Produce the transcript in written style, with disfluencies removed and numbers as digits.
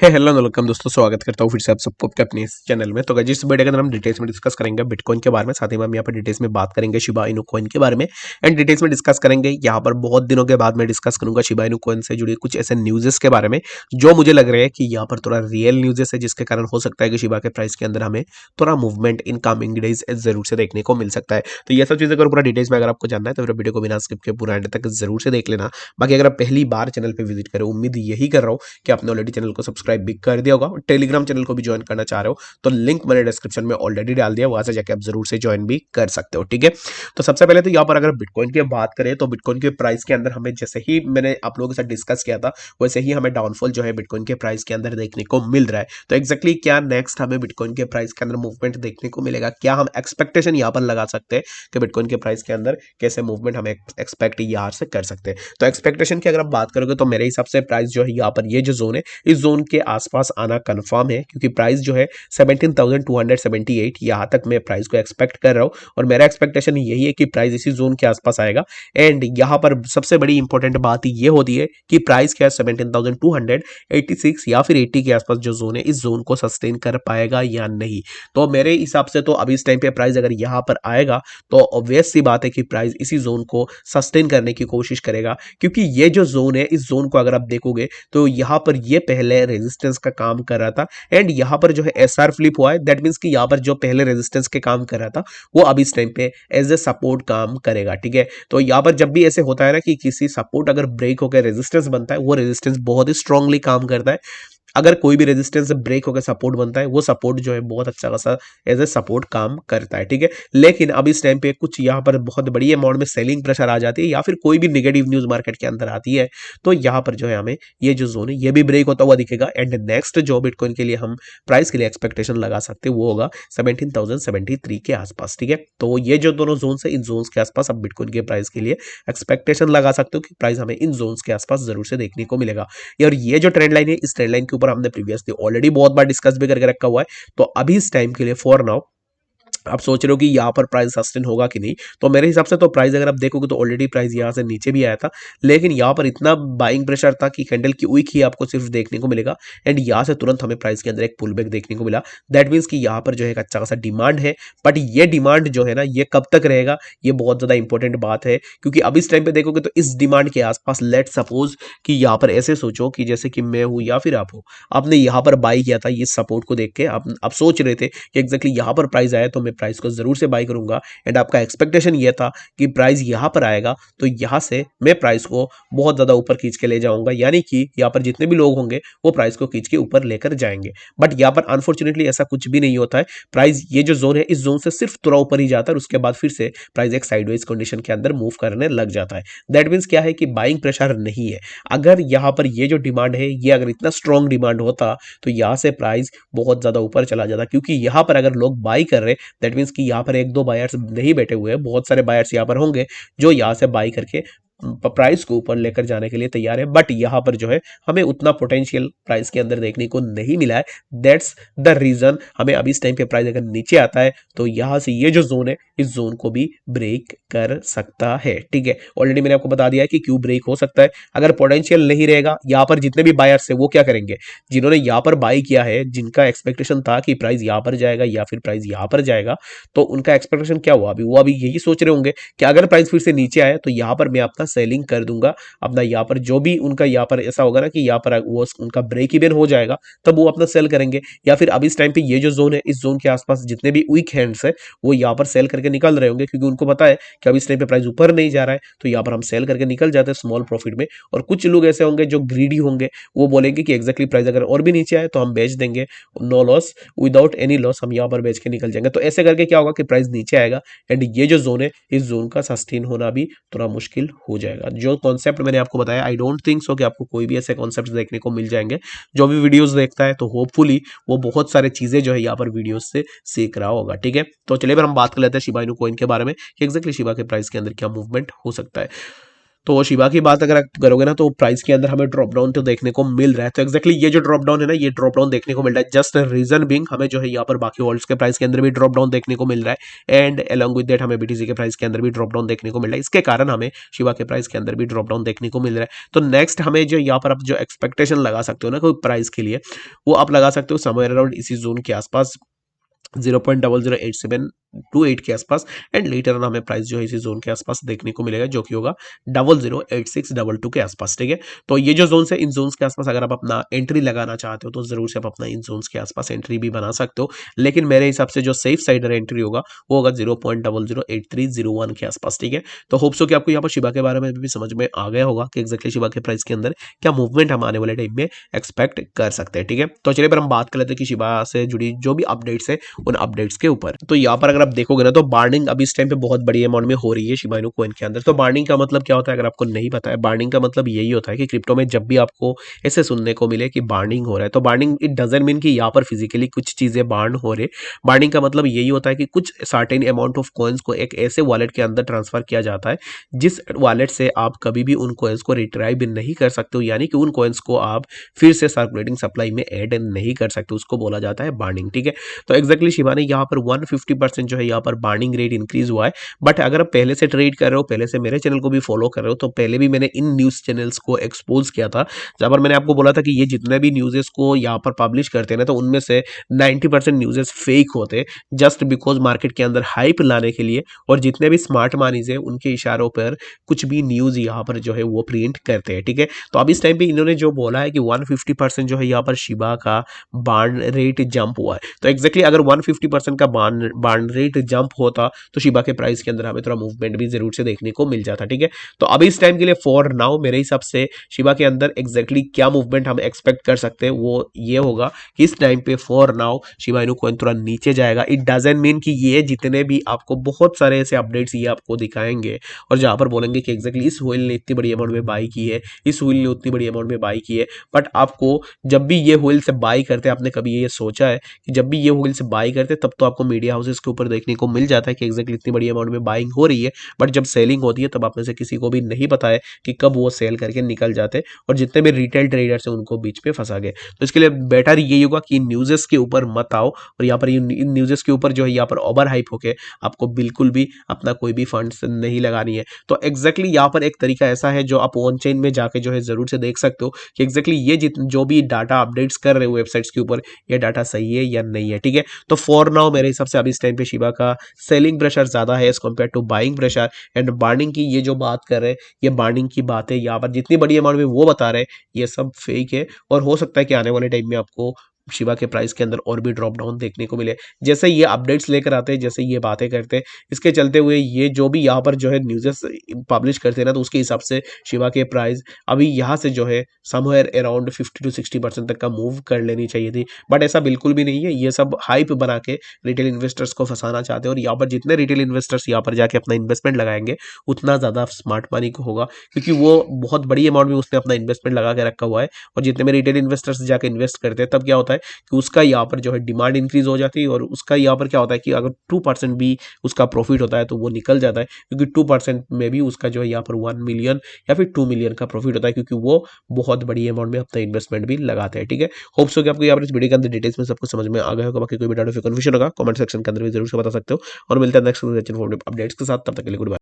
Hello welcome दोस्तों, स्वागत करता हूँ फिर से आप सबको आपके अपने इस चैनल में। तो गाइस इस वीडियो के अंदर हम डिटेल्स में डिस्कस करेंगे बिटकॉइन के बारे में, साथ ही में हम यहाँ पर डिटेल्स में बात करेंगे शिबा इनू कॉइन के बारे में एंड डिटेल्स में डिस्कस करेंगे। यहाँ पर बहुत दिनों के बाद मैं डिस्कस करूंगा शिबा इनू कॉइन से जुड़ी कुछ ऐसे न्यूज़ेस के बारे में जो मुझे लग रहे हैं कि यहाँ पर थोड़ा रियल न्यूज़ेस है, जिसके कारण हो सकता है कि शिबा के प्राइस के अंदर हमें थोड़ा मूवमेंट इन कमिंग डेज जरूर से देखने को मिल सकता है। तो ये सब चीज़ें अगर पूरा डिटेल्स में अगर आपको जानना है तो वीडियो को बिना स्किप के पूरा एंड तक जरूर से देख लेना। बाकी अगर आप पहली बार चैनल पर विजिट करें, उम्मीद यही कर रहा हूँ कि आपने ऑलरेडी चैनल को सब्सक्राइब भी कर दिया होगा। टेलीग्राम चैनल को भी ज्वाइन करना चाह रहे हो तो लिंक मैंने डिस्क्रिप्शन में ऑलरेडी डाल दिया, वहां से जाके आप जरूर से ज्वाइन भी कर सकते हो। ठीक है, तो सबसे पहले तो यहाँ पर अगर बिटकॉइन की बात करें तो बिटकॉइन के प्राइस के अंदर हमें जैसे ही मैंने आप लोगों के साथ डिस्कस किया था वैसे ही हमें डाउनफॉल जो है बिटकॉइन के प्राइस के अंदर देखने को मिल रहा है। तो एक्जैक्टली क्या नेक्स्ट हमें बिटकॉइन के प्राइस के अंदर मूवमेंट देखने को मिलेगा, क्या हम एक्सपेक्टेशन यहाँ पर लगा सकते हैं कि बिटकॉइन के प्राइस के अंदर कैसे मूवमेंट हम एक्सपेक्ट यहाँ से कर सकते हैं। तो एक्सपेक्टेशन की अगर आप बात करोगे तो मेरे हिसाब से प्राइस जो है यहाँ पर ये जो जोन है इस जोन के आसपास आना कंफर्म है, क्योंकि प्राइस जो है 17,278 यहाँ तक मैं प्राइस को एक्सपेक्ट कर रहा हूँ और मेरा एक्सपेक्टेशन यही है कि प्राइस इसी जोन के आसपास आएगा। एंड यहाँ पर सबसे बड़ी इंपॉर्टेंट बात ये होती है कि प्राइस क्या 17,286 या फिर 80 के आसपास जो जोन है इस जोन को सस्टेन कर पाएगा या नहीं। तो मेरे हिसाब से तो अभी इस टाइम पे प्राइस अगर यहाँ पर आएगा तो ऑब्वियस सी बात है कि प्राइस इसी जोन को सस्टेन करने की कोशिश करेगा, क्योंकि ये जो जोन है इस जोन को अगर आप देखोगे तो यहाँ पर ये पहले रेजिस्टेंस का काम कर रहा था एंड यहाँ पर जो है एसआर फ्लिप हुआ है। दैट मींस कि यहाँ पर जो पहले रेजिस्टेंस के काम कर रहा था वो अब इस टाइम पे एज ए सपोर्ट काम करेगा। ठीक है, तो यहाँ पर जब भी ऐसे होता है ना कि किसी सपोर्ट अगर ब्रेक होकर रेजिस्टेंस बनता है, वो रेजिस्टेंस बहुत ही स्ट्रांगली काम करता है। अगर कोई भी रेजिस्टेंस ब्रेक होकर सपोर्ट बनता है वो सपोर्ट जो है बहुत अच्छा खासा एज ए सपोर्ट काम करता है। ठीक है, लेकिन अब इस टाइम पे कुछ यहाँ पर बहुत बड़ी अमाउंट में सेलिंग प्रेशर आ जाती है या फिर कोई भी नेगेटिव न्यूज मार्केट के अंदर आती है तो यहाँ पर जो है हमें ये जो जोन है ये भी ब्रेक होता हुआ दिखेगा। एंड नेक्स्ट जो बिटकॉइन के लिए हम प्राइस के लिए एक्सपेक्टेशन लगा सकते हैं वो होगा 17,073 के आसपास। ठीक है, तो ये जो दोनों जोन है इन जोन्स के आसपास अब बिटकॉइन के प्राइस के लिए एक्सपेक्टेशन लगा सकते हो कि प्राइस हमें इन जोन्स के आसपास जरूर से देखने को मिलेगा। और ये जो ट्रेंड लाइन है इस ट्रेंड लाइन के ऊपर हमने प्रीवियसली ऑलरेडी बहुत बार डिस्कस भी करके रखा हुआ है। तो अभी इस टाइम के लिए फॉर नाउ आप सोच रहे हो कि यहाँ पर प्राइस सस्टेन होगा कि नहीं, तो मेरे हिसाब से तो प्राइस अगर आप देखोगे तो ऑलरेडी प्राइस यहाँ से नीचे भी आया था, लेकिन यहाँ पर इतना बाइंग प्रेशर था कि कैंडल की वीक ही आपको सिर्फ देखने को मिलेगा एंड यहाँ से तुरंत हमें प्राइस के अंदर एक पुल बैक देखने को मिला। दैट मीन्स कि यहाँ पर जो है एक अच्छा खासा डिमांड है, बट ये डिमांड जो है ना ये कब तक रहेगा ये बहुत ज़्यादा इंपॉर्टेंट बात है, क्योंकि अब इस टाइम पे देखोगे तो इस डिमांड के आसपास लेट सपोज कि यहाँ पर ऐसे सोचो कि जैसे कि मैं हूँ या फिर आप हो, आपने यहाँ पर बाई किया था ये सपोर्ट को देख के आप सोच रहे थे कि एग्जैक्टली यहाँ पर प्राइस आया तो मैं प्राइस को जरूर से बाई करूंगा एंड आपका एक्सपेक्टेशन ये था कि प्राइस यहां पर आएगा तो यहां से मैं प्राइस को बहुत ज्यादा ऊपर खींच के ले जाऊंगा, यानी कि यहां पर जितने भी लोग होंगे वो प्राइस को खींच के ऊपर लेकर जाएंगे। बट यहां पर अनफॉर्चुनेटली ऐसा कुछ भी नहीं होता है। प्राइस ये जो जोन है इस जोन से सिर्फ थोड़ा ऊपर ही जाता है और उसके बाद फिर से प्राइस एक साइडवेज कंडीशन के अंदर मूव करने लग जाता है। दैट मीन्स क्या है कि बाइंग प्रेशर नहीं है। अगर यहां पर ये जो डिमांड है ये अगर इतना स्ट्रॉन्ग डिमांड होता तो यहां से प्राइस बहुत ज्यादा ऊपर चला जाता, क्योंकि यहां पर अगर लोग बाई कर रहे दैट मीन्स कि यहाँ पर एक दो बायर्स नहीं बैठे हुए हैं, बहुत सारे बायर्स यहाँ पर होंगे जो यहाँ से बाई करके प्राइस को ऊपर लेकर जाने के लिए तैयार है। बट यहाँ पर जो है हमें उतना पोटेंशियल प्राइस के अंदर देखने को नहीं मिला है। दैट्स द रीजन हमें अभी इस टाइम पे प्राइस अगर नीचे आता है तो यहाँ से ये जो जोन है इस जोन को भी ब्रेक कर सकता है। ठीक है, ऑलरेडी मैंने आपको बता दिया है कि क्यों ब्रेक हो सकता है। अगर पोटेंशियल नहीं रहेगा यहाँ पर जितने भी बायर्स है वो क्या करेंगे, जिन्होंने यहाँ पर बाई किया है, जिनका एक्सपेक्टेशन था कि प्राइस यहाँ पर जाएगा या फिर प्राइस यहाँ पर जाएगा, तो उनका एक्सपेक्टेशन क्या हुआ, अभी वो अभी यही सोच रहे होंगे कि अगर प्राइस फिर से नीचे आए तो यहाँ पर मैं अपना सेलिंग कर दूंगा। अपना यहाँ पर जो भी उनका यहाँ पर ऐसा होगा ना कि यहाँ पर वो उनका ब्रेक इवन हो जाएगा तब वो अपना सेल करेंगे। या फिर अभी इस टाइम पे ये जो जोन है इस जोन के आसपास जितने भी वीक हैंड्स है वो यहाँ पर सेल करके निकल रहे होंगे, क्योंकि उनको पता है कि अभी इस टाइम पे प्राइस ऊपर नहीं जा रहा है तो यहाँ पर हम सेल करके निकल जाते हैं स्मॉल प्रॉफिट में। और कुछ लोग ऐसे होंगे जो ग्रीडी होंगे, वो बोलेंगे कि एक्जैक्टली प्राइस अगर और भी नीचे आए तो हम बेच देंगे, no loss, without any loss हम यहाँ पर बेच के निकल जाएंगे। तो ऐसे करके क्या होगा कि प्राइस नीचे आएगा एंड ये जो जोन है इस जोन का सस्टेन होना भी थोड़ा मुश्किल हो जाएगा। जो कॉन्सेप्ट मैंने आपको बताया आई डोंट थिंक सो कि आपको कोई भी ऐसे कॉन्सेप्ट देखने को मिल जाएंगे। जो भी वीडियोस देखता है तो होपफुली वो बहुत सारे चीजें जो है यहाँ पर वीडियोस से सीख रहा होगा। ठीक है, तो चलिए फिर हम बात कर लेते हैं शिबा इनू कॉइन के बारे में कि एक्जैक्टली शिबा के प्राइस के अंदर क्या मूवमेंट हो सकता है। तो शिबा की बात अगर आप करोगे ना तो प्राइस के अंदर हमें ड्रॉप डाउन तो देखने को मिल रहा है। तो एक्जैक्टली ये जो ड्रॉप डाउन है ना, ये ड्रॉप डाउन देखने को मिल रहा है। जस्ट रीजन बिंग हमें जो है यहाँ पर बाकी वर्ल्ड्स के प्राइस के अंदर भी ड्रॉप डाउन देखने को मिल रहा है, एंड अलॉन्ग विद दैट हमें बीटीसी के प्राइस के अंदर भी ड्रॉप डाउन देखने को मिल रहा है। इसके कारण हमें शिबा के प्राइस के अंदर भी ड्रॉप डाउन देखने को मिल रहा है। तो नेक्स्ट हमें जो यहाँ पर आप जो एक्सपेक्टेशन लगा सकते हो ना कोई प्राइस के लिए, वो आप लगा सकते हो समवेयर अराउंड इसी जोन के आसपास 0.008728 के आसपास, एंड लेटर ऑन हमें प्राइस जो है इसी जोन के आसपास देखने को मिलेगा, जो कि होगा 008622 के आसपास। ठीक है, तो ये जो जोन है, इन जोन्स के आसपास अगर आप अपना एंट्री लगाना चाहते हो तो जरूर से आप अपना इन जोन्स के आसपास एंट्री भी बना सकते हो, लेकिन मेरे हिसाब से जो सेफ साइडर एंट्री होगा वो होगा 0.008301 के आसपास। ठीक है, तो होप्स हो कि आपको यहाँ पर शिबा के बारे में भी समझ में आ गया होगा कि एक्जैक्टली शिबा के प्राइस के अंदर क्या मूवमेंट हम आने वाले टाइम में एक्सपेक्ट कर सकते हैं। ठीक है, तो चलिए पर हम बात कर लेते हैं कि शिबा से जुड़ी जो भी अपडेट्स है उन अपडेट्स के ऊपर। तो यहाँ पर अगर आप देखोगे ना तो बार्निंग अभी इस टाइम पे बहुत बड़ी अमाउंट में हो रही है शिबा इनू कॉइन के अंदर। तो बार्निंग का मतलब क्या होता है अगर आपको नहीं पता है, बार्निंग का मतलब यही होता है कि क्रिप्टो में जब भी आपको ऐसे सुनने को मिले कि बार्निंग हो रहा है, तो बार्निंग इट डजंट मीन कि यहाँ पर फिजिकली कुछ चीजें बार्न हो रहे। बार्निंग का मतलब यही होता है कि कुछ सर्टेन अमाउंट ऑफ कॉइन्स को एक ऐसे वॉलेट के अंदर ट्रांसफर किया जाता है जिस वॉलेट से आप कभी भी उन कॉइन्स को रिट्राइव नहीं कर सकते हो, यानी कि उन कॉइन्स को आप फिर से सर्कुलेटिंग सप्लाई में ऐड नहीं कर सकते, उसको बोला जाता है बार्निंग। ठीक है, तो एक्जैक्टली शिबा ने यहाँ पर 150% जो है यहाँ पर बार्निंग रेट इंक्रीज हुआ है। बट अगर आप पहले से ट्रेड कर रहे हो, पहले से मेरे चैनल को भी फॉलो कर रहे हो, तो पहले भी मैंने इन न्यूज़ चैनल्स को एक्सपोज किया था, जहाँ पर मैंने आपको बोला था कि ये जितने भी न्यूज़ेस को यहाँ पर पब्लिश करते हैं ना, तो उनमें से 90% न्यूज़ेस फेक होते, जस्ट बिकॉज मार्केट के अंदर हाइप लाने के लिए, और जितने भी स्मार्ट मानीज है उनके इशारों पर कुछ भी न्यूज़ यहाँ पर जो है वो प्रिंट करते हैं। ठीक है, तो अब इस टाइम पे इन्होंने जो बोला है कि 150% जो है यहाँ पर शिबा का बार्न रेट जंप हुआ है, तो एक्जैक्टली अगर 150% का बार्न रेट जंप होता तो शिबा के प्राइस के अंदर हमें थोड़ा मूवमेंट भी जरूर से देखने को मिल जाता। ठीक है, तो अभी इस टाइम के लिए फॉर नाउ मेरे हिसाब से शिबा के अंदर एक्जैक्टली क्या मूवमेंट हम एक्सपेक्ट कर सकते हैं वो ये होगा कि इस टाइम पे for now Shiba Inu coin थोड़ा नीचे जाएगा। इट डजंट मीन कि ये जितने भी आपको बहुत सारे ऐसे अपडेट्स ये आपको दिखाएंगे और जहां पर बोलेंगे कि एक्जैक्टली इस व्हेल ने इतनी बड़ी अमाउंट में बाई की है, इस व्हेल ने उतनी बड़ी अमाउंट में बाई की है, बट आपको जब भी ये व्हेल से बाई करते हैं, आपने कभी ये सोचा है कि जब भी ये व्हेल से बाई करते हैं तब तो आपको मीडिया हाउसेस के ऊपर देखने को मिल जाता है कि एक्जैक्टली इतनी बड़ी अमाउंट में बाइंग हो रही है, बट जब सेलिंग होती है तब आप में से किसी को भी नहीं पता है कि कब वो सेल करके निकल जाते हैं और जितने भी रिटेल ट्रेडर्स हैं उनको बीच में फंसा गए। तो इसके लिए बेटर यही होगा कि इन न्यूज़ेस के ऊपर मत आओ, और यहाँ पर इन न्यूज़ेस के ऊपर जो है यहाँ पर ओवर हाइप होके आपको बिल्कुल भी अपना कोई भी फंड्स नहीं लगानी है। तो एक्जैक्टली यहाँ पर एक तरीका ऐसा है जो आप ऑन चेन में जाके जो है जरूर से देख सकते हो कि एक्जैक्टली ये जो भी डाटा अपडेट्स कर रहे हो वेबसाइट्स के ऊपर, ये डाटा सही है या नहीं है। ठीक है, तो फॉर नाउ मेरे हिसाब से अभी इस टाइम पे शिबा का सेलिंग प्रेशर ज्यादा है as compare to buying pressure. And burning की ये जो बात कर रहे हैं, ये बार्निंग की बातें यहाँ पर जितनी बड़ी अमाउंट में वो बता रहे हैं ये सब फेक है, और हो सकता है कि आने वाले टाइम में आपको शिबा के प्राइस के अंदर और भी ड्रॉप डाउन देखने को मिले, जैसे ये अपडेट्स लेकर आते हैं, जैसे ये बातें करते हैं, इसके चलते हुए ये जो भी यहाँ पर जो है न्यूज़ेस पब्लिश करते हैं ना, तो उसके हिसाब से शिबा के प्राइस अभी यहाँ से जो है समवेयर अराउंड 50 to 60% तक का मूव कर लेनी चाहिए थी, बट ऐसा बिल्कुल भी नहीं है। ये सब हाइप बना के रिटेल इन्वेस्टर्स को फंसाना चाहते हैं, और यहाँ पर जितने रिटेल इन्वेस्टर्स यहाँ पर जाके अपना इन्वेस्टमेंट लगाएंगे उतना ज़्यादा स्मार्ट मनी को होगा, क्योंकि वो बहुत बड़ी अमाउंट में उसने अपना इन्वेस्टमेंट लगा के रखा हुआ है, और जितने में रिटेल इन्वेस्टर्स जाके इन्वेस्ट करते हैं तब क्या होता है कि उसका यहाँ पर जो है डिमांड इंक्रीज हो जाती है, और उसका यहाँ पर क्या होता है कि अगर 2% भी उसका प्रॉफिट होता है तो वो निकल जाता है, क्योंकि 2% में भी उसका जो है यहाँ पर 1 मिलियन या फिर 2 मिलियन का प्रॉफिट होता है, क्योंकि वो बहुत बड़ी अमाउंट में अपना इन्वेस्टमेंट भी लगाते हैं। ठीक है, होप्स हो कि आपको यहाँ पर इस वीडियो के अंदर डिटेल्स में सब कुछ समझ में आ गया होगा। बाकी कोई भी डाउट फिर कंफ्यूजन होगा कमेंट सेक्शन के अंदर भी जरूर से बता सकते हो, और मिलते हैं नेक्स्ट अपडेट्स के साथ, तब तक के लिए गुड बाय।